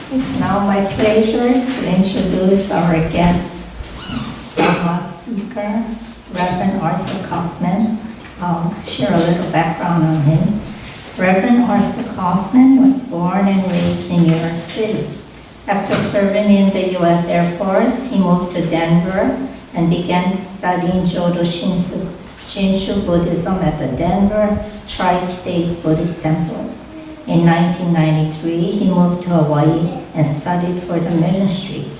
It's now my pleasure to introduce our guest, Dharma speaker, Reverend Arthur Kaufmann. I'll share a little background on him. Reverend Arthur Kaufmann was born and raised in New York City. After serving in the U.S. Air Force, he moved to Denver and began studying Jodo Shinshu Buddhism at the Denver Tri-State Buddhist Temple. In 1993, he moved to Hawaii and studied for the ministry.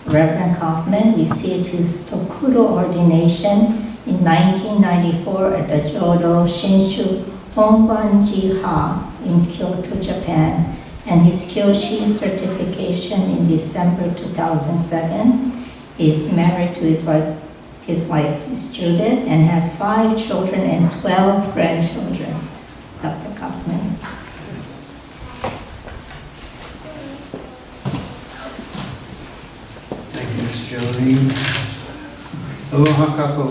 Reverend Kaufmann received his Tokudo Ordination in 1994 at the Jodo Shinshu Hongwanji-ha in Kyoto, Japan, and his Kyoshi Certification in December 2007. He is married to his wife is Judith, and have 5 children and 12 grandchildren. Dr. Kaufmann. Thank you, Ms. Jolene. Aloha kako.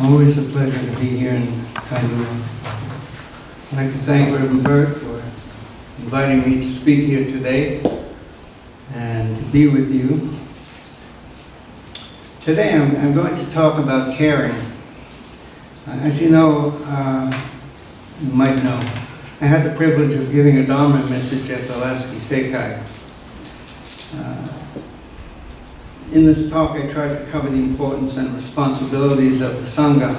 Always a pleasure to be here in Kailua. I'd like to thank Reverend Bert for inviting me to speak here today and to be with you. Today I'm going to talk about caring. As you know, you might know, I had the privilege of giving a Dharma message at the last Gisekai. In this talk, I tried to cover the importance and responsibilities of the Sangha.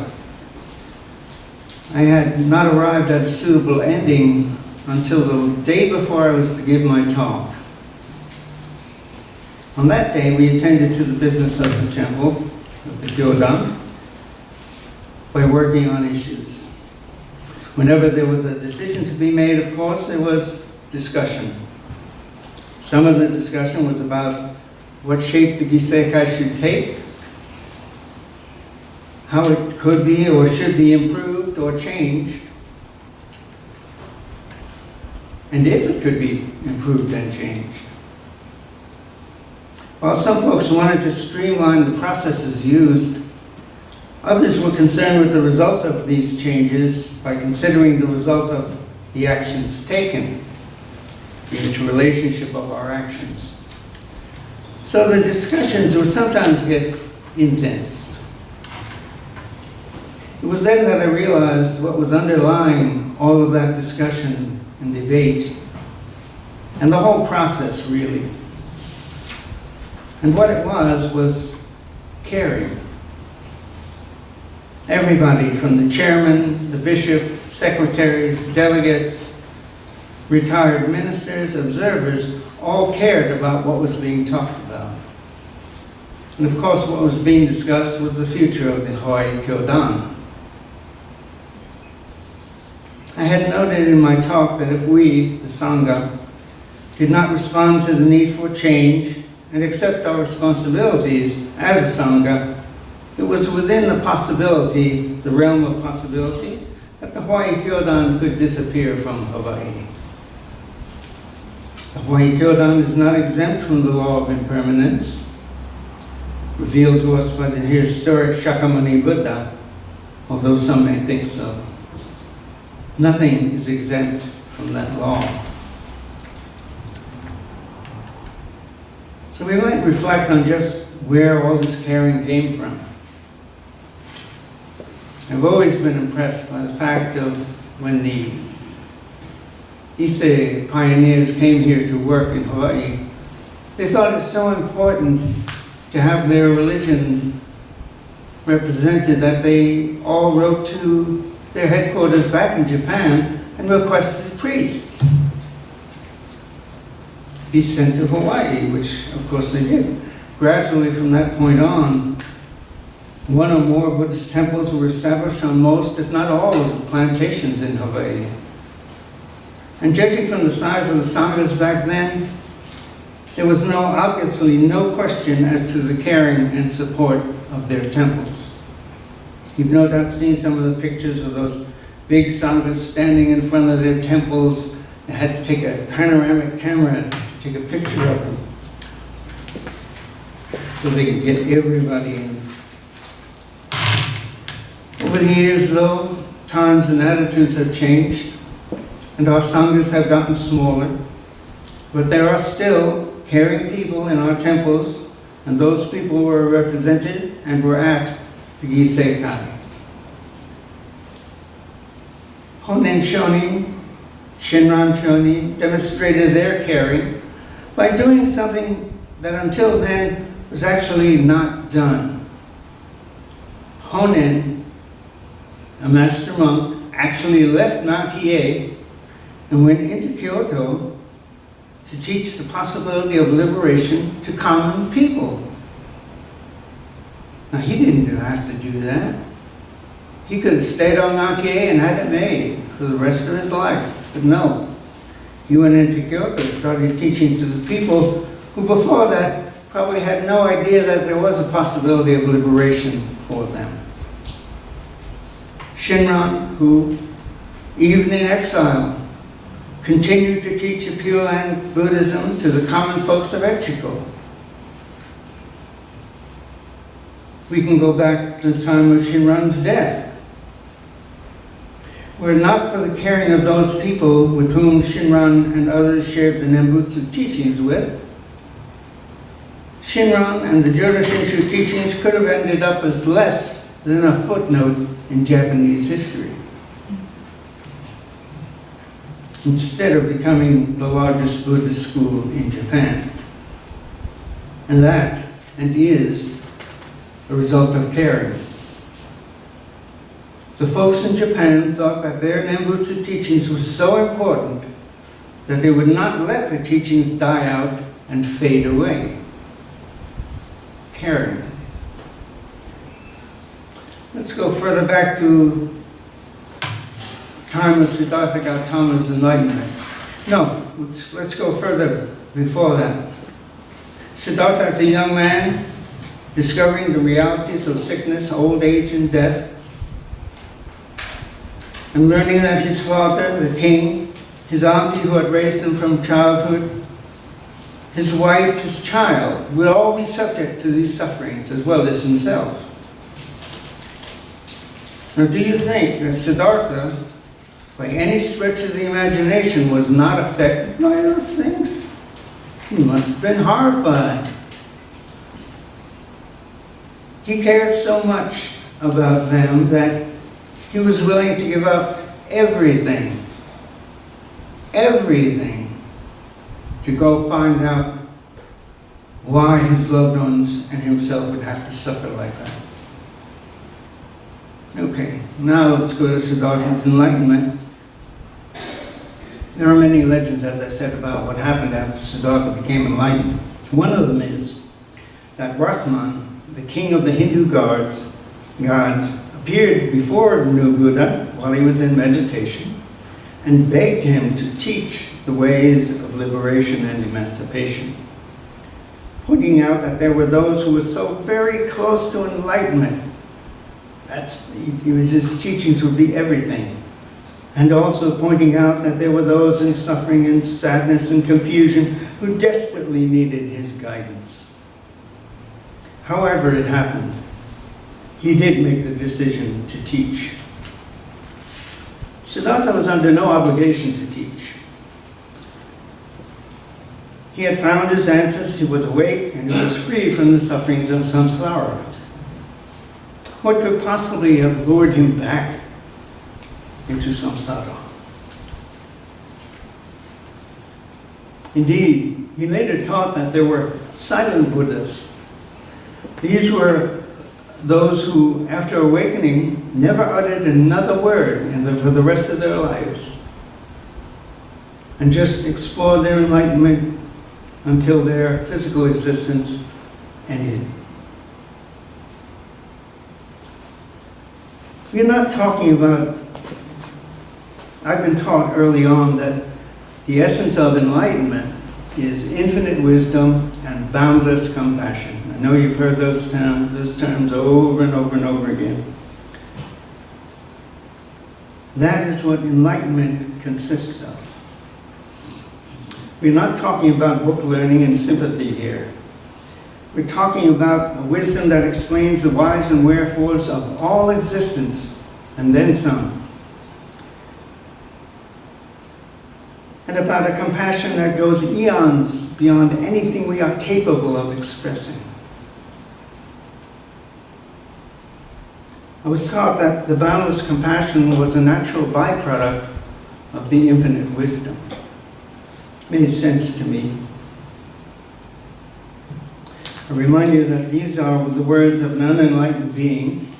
I had not arrived at a suitable ending until the day before I was to give my talk. On that day, we attended to the business of the temple, of the Gyodan, by working on issues. Whenever there was a decision to be made, of course, there was discussion. Some of the discussion was about what shape the Gisekai should take, how it could be or should be improved or changed, and if it could be improved and changed. While some folks wanted to streamline the processes used, others were concerned with the result of these changes by considering the result of the actions taken, the interrelationship of our actions. So the discussions would sometimes get intense. It was then that I realized what was underlying all of that discussion and debate, and the whole process, really. And what it was caring. Everybody from the chairman, the bishop, secretaries, delegates, retired ministers, observers, all cared about what was being talked about. And of course, what was being discussed was the future of the Hawaii Gyodan. I had noted in my talk that if we, the Sangha, did not respond to the need for change and accept our responsibilities as a Sangha, it was within the possibility, the realm of possibility, that the Hawaii Gyodan could disappear from Hawaii. The Hawaii Gyodan is not exempt from the law of impermanence, revealed to us by the historic Shakyamuni Buddha, although some may think so. Nothing is exempt from that law. So we might reflect on just where all this caring came from. I've always been impressed by the fact of when the Ise pioneers came here to work in Hawaii, they thought it so important to have their religion represented that they all wrote to their headquarters back in Japan and requested priests be sent to Hawaii, which of course they did. Gradually from that point on, one or more Buddhist temples were established on most, if not all, of the plantations in Hawaii. And judging from the size of the sanghas back then, there was obviously no question as to the caring and support of their temples. You've no doubt seen some of the pictures of those big sanghas standing in front of their temples. They had to take a panoramic camera to take a picture of them so they could get everybody in. Over the years, though, times and attitudes have changed, and our sanghas have gotten smaller. But there are still caring people in our temples, and those people were represented and were at the Giseikai. Honen Shonin, Shinran Shonin demonstrated their caring by doing something that until then was actually not done. Honen, a master monk, actually left Mount Hiei and went into Kyoto to teach the possibility of liberation to common people. Now, he didn't have to do that. He could have stayed on Mount Hiei and had it made for the rest of his life, but no. He went into Kyoto, started teaching to the people who before that probably had no idea that there was a possibility of liberation for them. Shinran, who, even in exile, continued to teach a Pure Land Buddhism to the common folks of Echiko. We can go back to the time of Shinran's death. Were it not for the caring of those people with whom Shinran and others shared the Nembutsu teachings with, Shinran and the Jodo Shinshu teachings could have ended up as less than a footnote in Japanese history, instead of becoming the largest Buddhist school in Japan. And that, and is, a result of caring. The folks in Japan thought that their Nembutsu teachings were so important that they would not let the teachings die out and fade away. Caring. Let's go further back to time of Siddhartha Gautama's enlightenment. No, let's go further before that. Siddhartha, as a young man, discovering the realities of sickness, old age, and death, and learning that his father, the king, his auntie who had raised him from childhood, his wife, his child, would all be subject to these sufferings as well as himself. Now, do you think that Siddhartha, by any stretch of the imagination, was not affected by those things? He must have been horrified. He cared so much about them that he was willing to give up everything, to go find out why his loved ones and himself would have to suffer like that. Okay, now let's go to Siddhartha's enlightenment. There are many legends, as I said, about what happened after Siddhartha became enlightened. One of them is that Brahman, the king of the Hindu gods, appeared before the new Buddha while he was in meditation and begged him to teach the ways of liberation and emancipation, pointing out that there were those who were so very close to enlightenment that his teachings would be everything, and also pointing out that there were those in suffering and sadness and confusion who desperately needed his guidance. However it happened, he did make the decision to teach. Siddhartha was under no obligation to teach. He had found his answers, he was awake, and he was free from the sufferings of samsara. What could possibly have lured him back into samsara? Indeed, he later taught that there were silent Buddhas. These were those who, after awakening, never uttered another word for the rest of their lives, and just explored their enlightenment until their physical existence ended. We're not talking about, I've been taught early on that the essence of enlightenment is infinite wisdom and boundless compassion. I know you've heard those terms over and over and over again. That is what enlightenment consists of. We're not talking about book learning and sympathy here. We're talking about a wisdom that explains the whys and wherefores of all existence, and then some. And and about a compassion that goes eons beyond anything we are capable of expressing. I was taught that the boundless compassion was a natural byproduct of the infinite wisdom. Made sense to me. I remind you that these are the words of an unenlightened being,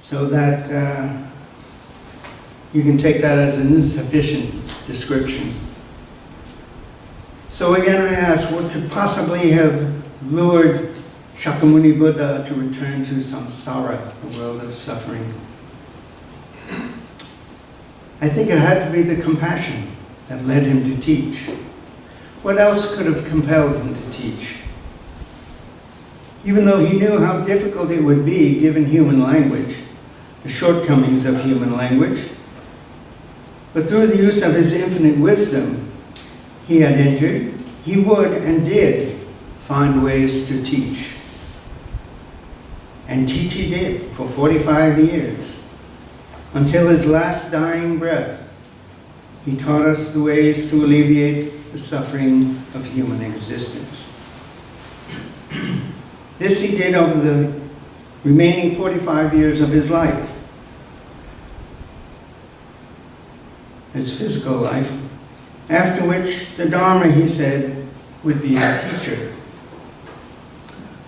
so that you can take that as an insufficient description. So again, I ask, what could possibly have lured Shakyamuni Buddha to return to samsara, the world of suffering? I think it had to be the compassion that led him to teach. What else could have compelled him to teach? Even though he knew how difficult it would be given human language, the shortcomings of human language, but through the use of his infinite wisdom he had entered, he would and did find ways to teach. And teach he did for 45 years, until his last dying breath. He taught us the ways to alleviate the suffering of human existence. This he did over the remaining 45 years of his life, his physical life, after which the Dharma, he said, would be a teacher.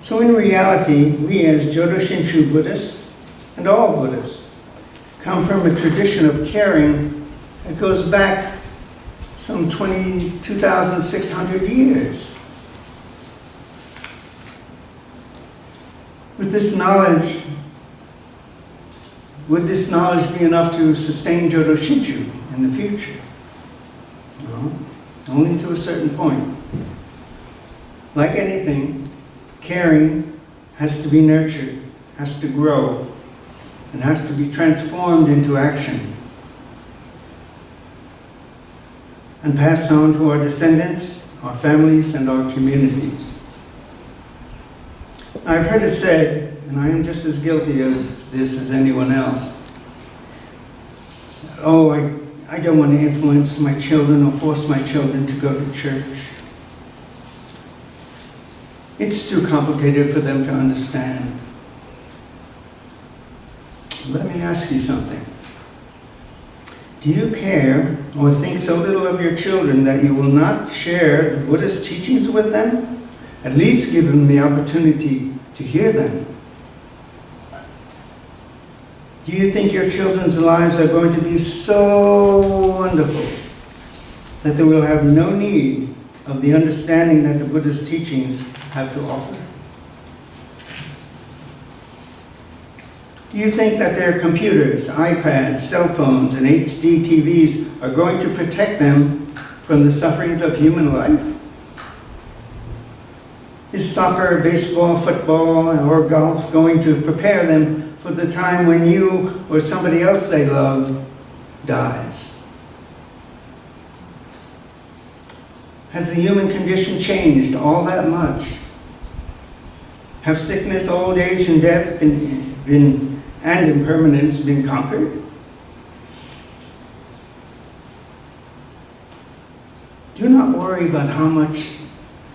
So in reality, we as Jodo Shinshu Buddhists, and all Buddhists, come from a tradition of caring that goes back some 22,600 years. With this knowledge, would this knowledge be enough to sustain Jodo Shinshu in the future? No, only to a certain point. Like anything, caring has to be nurtured, has to grow, and has to be transformed into action, and passed on to our descendants, our families, and our communities. I've heard it said, and I am just as guilty of this as anyone else, oh, I don't want to influence my children or force my children to go to church. It's too complicated for them to understand. Let me ask you something. Do you care or think so little of your children that you will not share the Buddhist teachings with them? At least give them the opportunity to hear them. Do you think your children's lives are going to be so wonderful that they will have no need of the understanding that the Buddhist teachings have to offer? Do you think that their computers, iPads, cell phones, and HD TVs are going to protect them from the sufferings of human life? Is soccer, baseball, football, or golf going to prepare them for the time when you or somebody else they love dies? Has the human condition changed all that much? Have sickness, old age, and death and impermanence been conquered? Do not worry about how much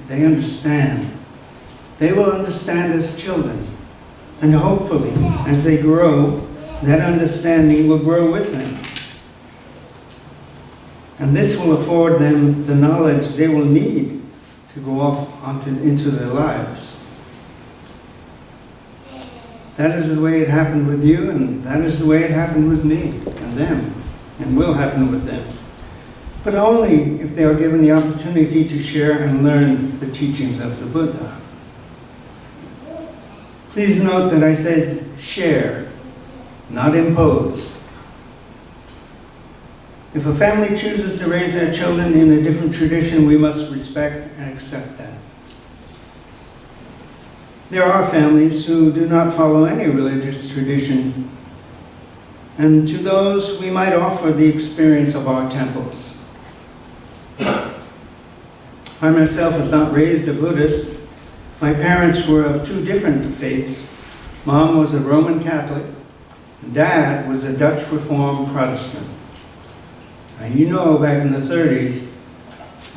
they understand. They will understand as children, and hopefully, as they grow, that understanding will grow with them. And this will afford them the knowledge they will need to go off into their lives. That is the way it happened with you, and that is the way it happened with me and them, and will happen with them. But only if they are given the opportunity to share and learn the teachings of the Buddha. Please note that I said share, not impose. If a family chooses to raise their children in a different tradition, we must respect and accept that. There are families who do not follow any religious tradition, and to those we might offer the experience of our temples. I myself was not raised a Buddhist. My parents were of two different faiths. Mom was a Roman Catholic, and Dad was a Dutch Reformed Protestant. And you know, back in the 30s,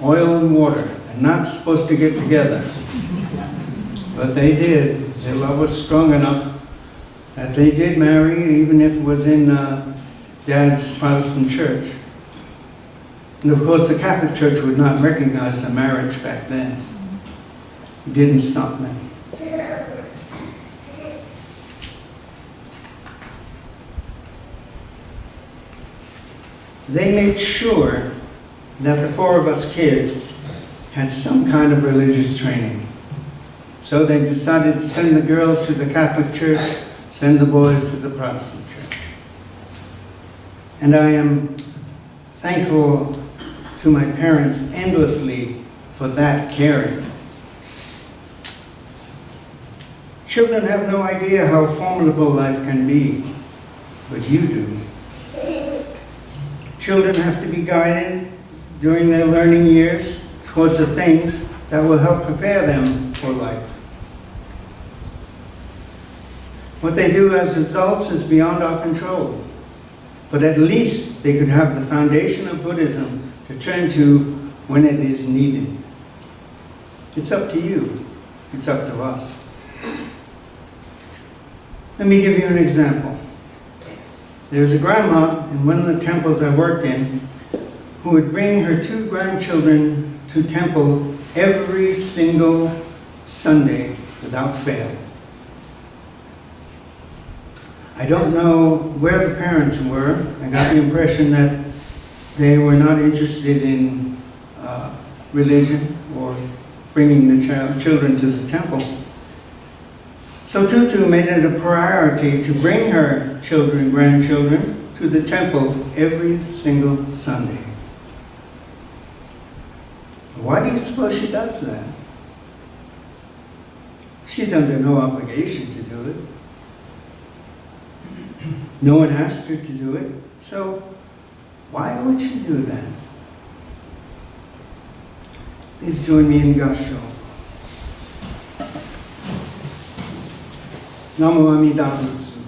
oil and water are not supposed to get together. But they did. Their love was strong enough that they did marry, even if it was in Dad's Protestant church. And of course, the Catholic Church would not recognize a marriage back then. It didn't stop them. They made sure that the four of us kids had some kind of religious training. So they decided to send the girls to the Catholic Church, send the boys to the Protestant Church. And I am thankful to my parents endlessly for that caring. Children have no idea how formidable life can be, but you do. Children have to be guided during their learning years towards the things that will help prepare them for life. What they do as adults is beyond our control, but at least they could have the foundation of Buddhism to turn to when it is needed. It's up to you. It's up to us. Let me give you an example. There's a grandma in one of the temples I worked in who would bring her 2 grandchildren to temple every single Sunday without fail. I don't know where the parents were. I got the impression that they were not interested in religion or bringing the children to the temple. So Tutu made it a priority to bring her children, grandchildren, to the temple every single Sunday. Why do you suppose she does that? She's under no obligation to do it. No one asked her to do it, so why would she do that? Please join me in Gasho. Namo Amida Butsu.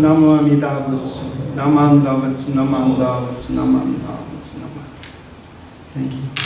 Namo Amida Butsu. Namanda Butsu. Namanda Butsu. Namanda Butsu. Thank you.